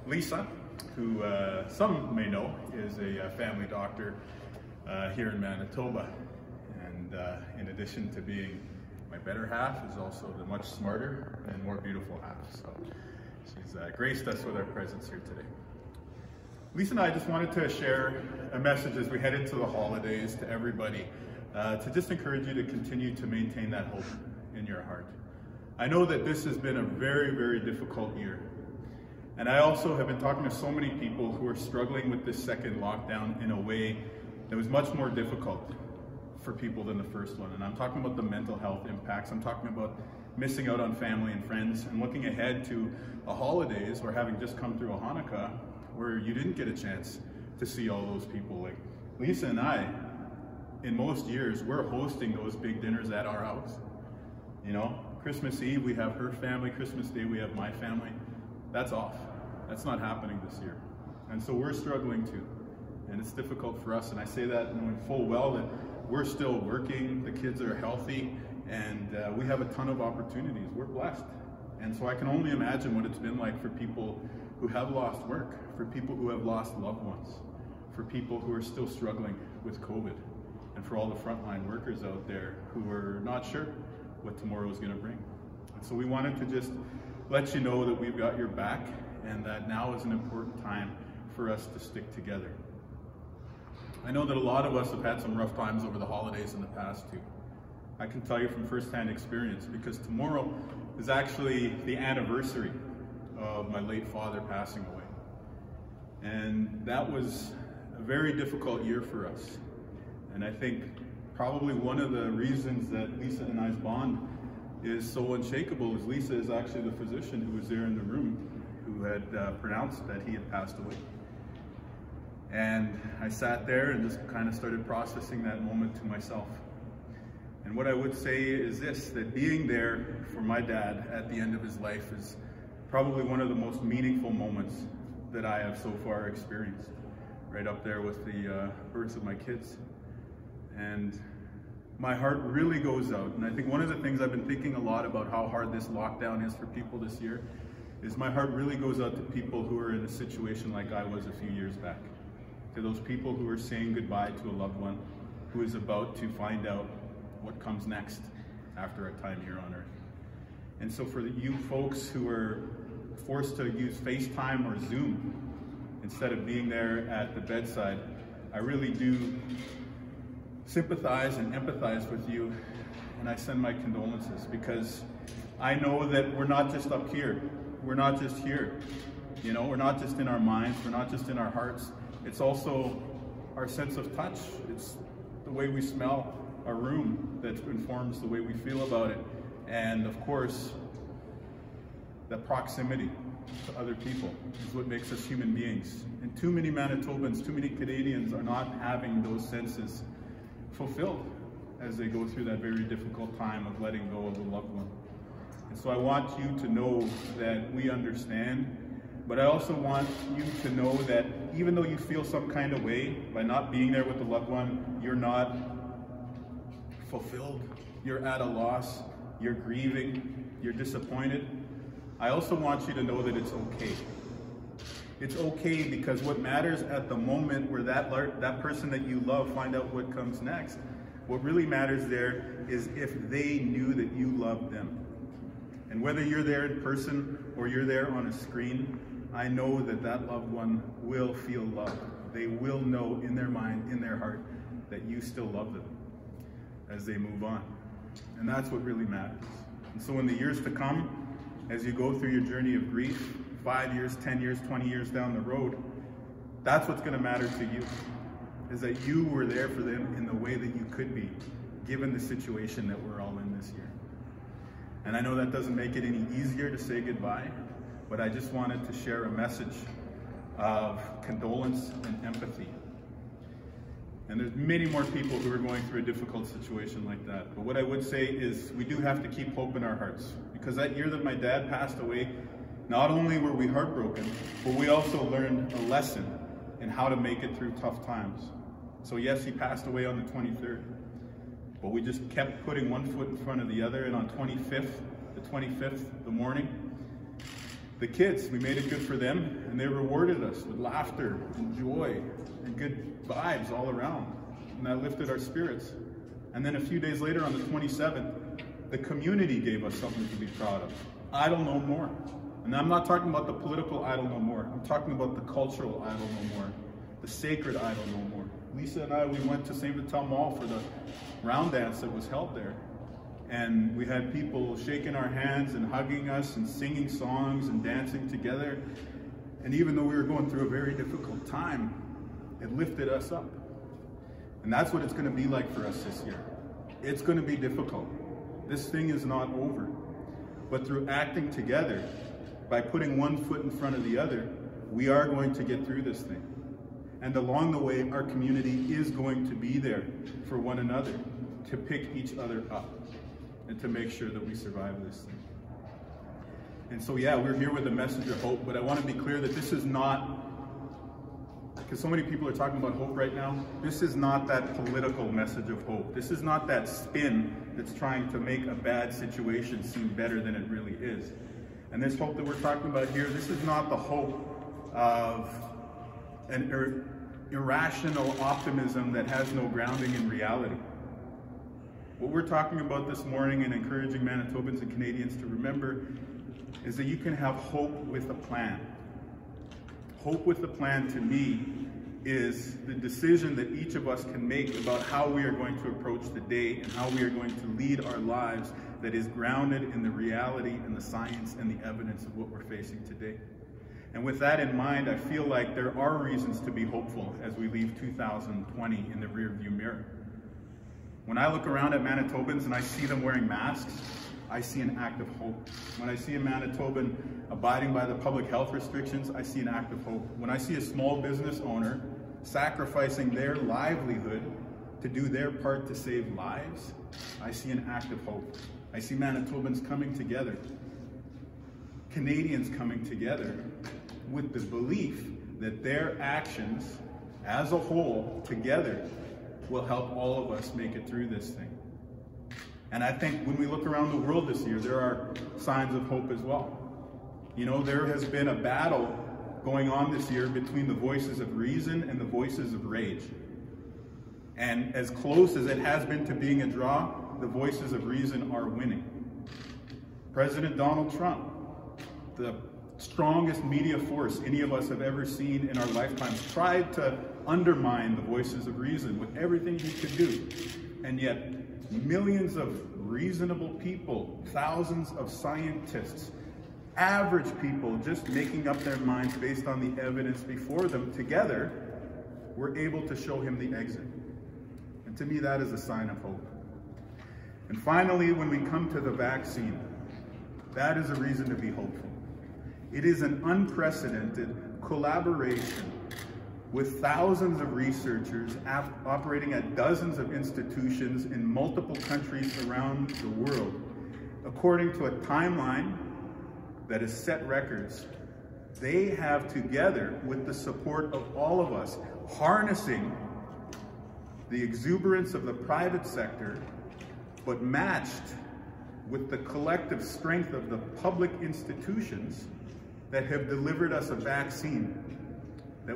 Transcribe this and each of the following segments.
Lisa, who some may know, is a family doctor here in Manitoba. And in addition to being my better half, is also the much smarter and more beautiful half. So she's graced us with our presence here today. Lisa and I just wanted to share a message as we head into the holidays to everybody, to just encourage you to continue to maintain that hope in your heart. I know that this has been a very, very difficult year. And I also have been talking to so many people who are struggling with this second lockdown in a way that was much more difficult for people than the first one. And I'm talking about the mental health impacts. I'm talking about missing out on family and friends and looking ahead to a holidays, or having just come through a Hanukkah where you didn't get a chance to see all those people. Like Lisa and I, in most years, we're hosting those big dinners at our house. You know, Christmas Eve, we have her family. Christmas Day, we have my family. That's off. That's not happening this year. And so we're struggling too. And it's difficult for us. And I say that knowing full well that we're still working, the kids are healthy, and we have a ton of opportunities. We're blessed. And so I can only imagine what it's been like for people who have lost work, for people who have lost loved ones, for people who are still struggling with COVID, and for all the frontline workers out there who are not sure what tomorrow is going to bring. And so we wanted to just let you know that we've got your back, and that now is an important time for us to stick together. I know that a lot of us have had some rough times over the holidays in the past too. I can tell you from firsthand experience, because tomorrow is actually the anniversary of my late father passing away. And that was a very difficult year for us. And I think probably one of the reasons that Lisa and I's bond is so unshakable is Lisa is actually the physician who was there in the room who had pronounced that he had passed away. And I sat there and just kind of started processing that moment to myself. And what I would say is this, that being there for my dad at the end of his life is probably one of the most meaningful moments that I have so far experienced, right up there with the births of my kids. And my heart really goes out. And I think one of the things I've been thinking a lot about how hard this lockdown is for people this year is my heart really goes out to people who are in a situation like I was a few years back. To those people who are saying goodbye to a loved one who is about to find out what comes next after a time here on earth. And so for you folks who are forced to use FaceTime or Zoom instead of being there at the bedside, I really do sympathize and empathize with you, and I send my condolences, because I know that we're not just up here, we're not just here, you know, we're not just in our minds, we're not just in our hearts, it's also our sense of touch, it's the way we smell a room that informs the way we feel about it, and of course, the proximity to other people is what makes us human beings. And too many Manitobans, too many Canadians are not having those senses fulfilled as they go through that very difficult time of letting go of a loved one. And so I want you to know that we understand, but I also want you to know that even though you feel some kind of way by not being there with the loved one, you're not fulfilled, you're at a loss, you're grieving, you're disappointed. I also want you to know that it's okay. It's okay, because what matters at the moment where that person that you love find out what comes next, what really matters there is if they knew that you loved them. And whether you're there in person or you're there on a screen, I know that that loved one will feel loved. They will know in their mind, in their heart, that you still love them as they move on. And that's what really matters. And so in the years to come, as you go through your journey of grief, 5 years, 10 years, 20 years down the road, that's what's going to matter to you, is that you were there for them in the way that you could be, given the situation that we're all in this year. And I know that doesn't make it any easier to say goodbye, but I just wanted to share a message of condolence and empathy. And there's many more people who are going through a difficult situation like that. But what I would say is we do have to keep hope in our hearts, because that year that my dad passed away, not only were we heartbroken, but we also learned a lesson in how to make it through tough times. So yes, he passed away on the 23rd, but we just kept putting one foot in front of the other, and on the 25th, the morning, The kids, we made it good for them, and they rewarded us with laughter and joy and good vibes all around. And that lifted our spirits. And then a few days later, on the 27th, the community gave us something to be proud of. Idle no more. And I'm not talking about the political idle no more. I'm talking about the cultural idle no more. The sacred idle no more. Lisa and I, we went to St. Vital Mall for the round dance that was held there. And we had people shaking our hands and hugging us and singing songs and dancing together. And even though we were going through a very difficult time, it lifted us up. And that's what it's going to be like for us this year. It's going to be difficult. This thing is not over. But through acting together, by putting one foot in front of the other, we are going to get through this thing. And along the way, our community is going to be there for one another, to pick each other up and to make sure that we survive this thing. And so, yeah, we're here with a message of hope, but I want to be clear that this is not, because so many people are talking about hope right now, this is not that political message of hope. This is not that spin that's trying to make a bad situation seem better than it really is. And this hope that we're talking about here, this is not the hope of an irrational optimism that has no grounding in reality. What we're talking about this morning and encouraging Manitobans and Canadians to remember is that you can have hope with a plan. Hope with a plan, to me, is the decision that each of us can make about how we are going to approach the day and how we are going to lead our lives that is grounded in the reality and the science and the evidence of what we're facing today. And with that in mind, I feel like there are reasons to be hopeful as we leave 2020 in the rearview mirror. When I look around at Manitobans and I see them wearing masks, I see an act of hope. When I see a Manitoban abiding by the public health restrictions, I see an act of hope. When I see a small business owner sacrificing their livelihood to do their part to save lives, I see an act of hope. I see Manitobans coming together, Canadians coming together with the belief that their actions as a whole together will help all of us make it through this thing. And I think when we look around the world this year, there are signs of hope as well. You know, there has been a battle going on this year between the voices of reason and the voices of rage. And as close as it has been to being a draw, the voices of reason are winning. President Donald Trump, the strongest media force any of us have ever seen in our lifetimes, tried to undermine the voices of reason with everything he could do. And yet, millions of reasonable people, thousands of scientists, average people just making up their minds based on the evidence before them, together were able to show him the exit. And to me, that is a sign of hope. And finally, when we come to the vaccine, that is a reason to be hopeful. It is an unprecedented collaboration with thousands of researchers operating at dozens of institutions in multiple countries around the world, according to a timeline that has set records. They have, together with the support of all of us, harnessing the exuberance of the private sector, but matched with the collective strength of the public institutions that have delivered us a vaccine that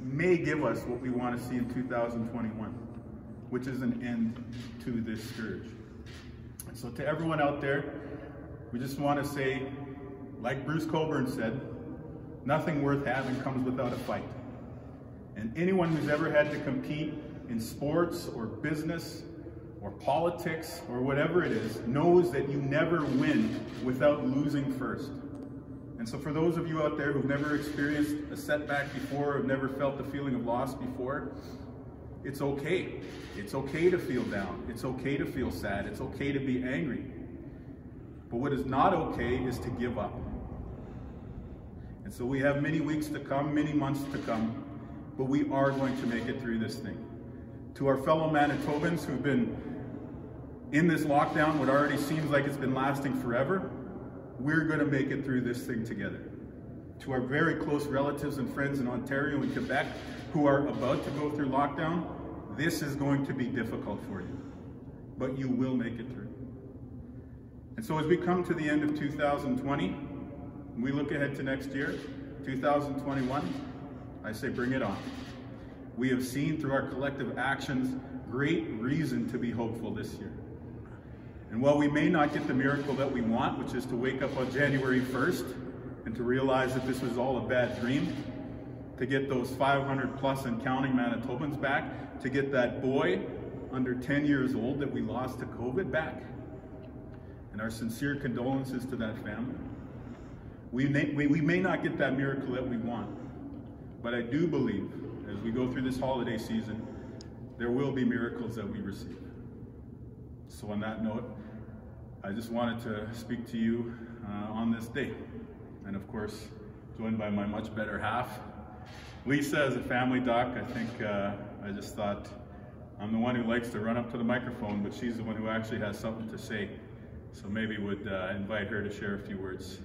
may give us what we want to see in 2021, which is an end to this scourge. And so to everyone out there, we just want to say, like Bruce Cockburn said, nothing worth having comes without a fight. And anyone who's ever had to compete in sports or business or politics or whatever it is knows that you never win without losing first. And so for those of you out there who've never experienced a setback before, or have never felt the feeling of loss before, it's okay. It's okay to feel down. It's okay to feel sad. It's okay to be angry. But what is not okay is to give up. And so we have many weeks to come, many months to come, but we are going to make it through this thing. To our fellow Manitobans who've been in this lockdown, what already seems like it's been lasting forever, we're going to make it through this thing together. To our very close relatives and friends in Ontario and Quebec who are about to go through lockdown, this is going to be difficult for you, but you will make it through. And so as we come to the end of 2020, we look ahead to next year, 2021, I say bring it on. We have seen through our collective actions great reason to be hopeful this year. And while we may not get the miracle that we want, which is to wake up on January 1st and to realize that this was all a bad dream, to get those 500 plus and counting Manitobans back, to get that boy under 10 years old that we lost to COVID back, and our sincere condolences to that family. We may not get that miracle that we want, but I do believe as we go through this holiday season, there will be miracles that we receive. So on that note, I just wanted to speak to you on this day. And of course, joined by my much better half. Lisa, as a family doc, I think I just thought I'm the one who likes to run up to the microphone, but she's the one who actually has something to say. So maybe would invite her to share a few words.